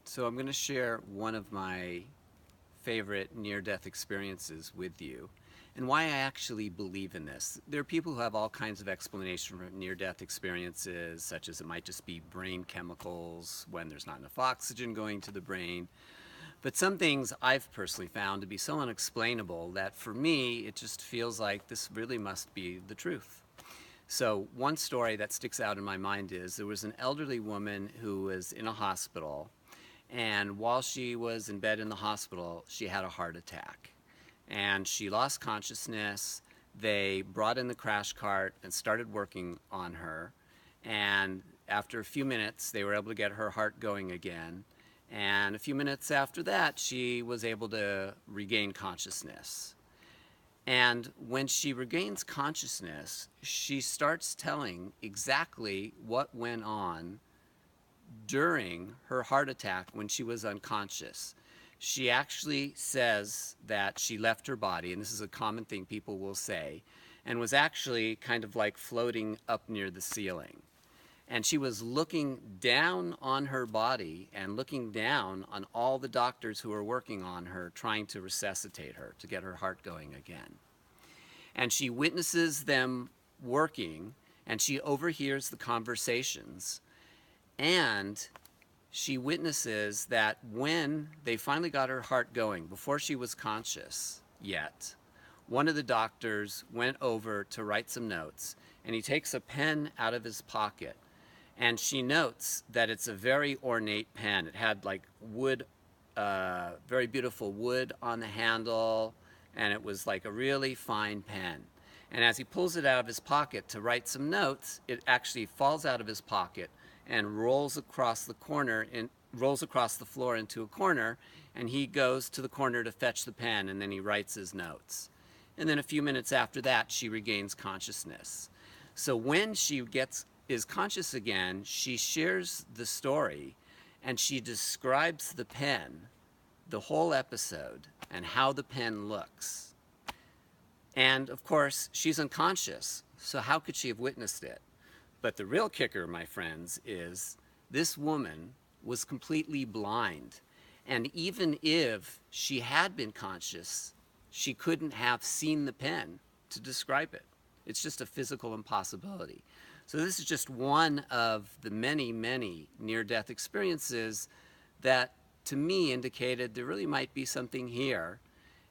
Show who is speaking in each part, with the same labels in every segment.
Speaker 1: So I'm going to share one of my favorite near-death experiences with you and why I actually believe in this. There are people who have all kinds of explanation for near-death experiences, such as it might just be brain chemicals when there's not enough oxygen going to the brain. But some things I've personally found to be so unexplainable that for me, it just feels like this really must be the truth. So one story that sticks out in my mind is there was an elderly woman who was in a hospital, and while she was in bed in the hospital, she had a heart attack. And she lost consciousness. They brought in the crash cart and started working on her. And after a few minutes, they were able to get her heart going again. And a few minutes after that, she was able to regain consciousness. And when she regains consciousness, she starts telling exactly what went on during her heart attack when she was unconscious. She actually says that she left her body, and this is a common thing people will say, and was actually kind of like floating up near the ceiling. And she was looking down on her body and looking down on all the doctors who were working on her, trying to resuscitate her, to get her heart going again. And she witnesses them working, and she overhears the conversations. And she witnesses that when they finally got her heart going, before she was conscious yet, one of the doctors went over to write some notes, and he takes a pen out of his pocket, and she notes that it's a very ornate pen. It had like wood, very beautiful wood on the handle, and it was like a really fine pen. And as he pulls it out of his pocket to write some notes, it actually falls out of his pocket and rolls across the corner and rolls across the floor into a corner, and he goes to the corner to fetch the pen, and then he writes his notes. And then a few minutes after that, she regains consciousness. So when she is conscious again, she shares the story, and she describes the pen, the whole episode, and how the pen looks. And of course, she's unconscious, so how could she have witnessed it? But the real kicker, my friends, is this woman was completely blind. And even if she had been conscious, she couldn't have seen the pen to describe it. It's just a physical impossibility. So this is just one of the many, many near-death experiences that to me indicated there really might be something here.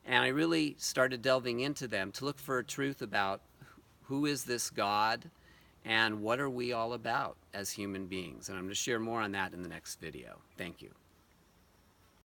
Speaker 1: And I really started delving into them to look for a truth about who is this God and what are we all about as human beings. And I'm going to share more on that in the next video. Thank you.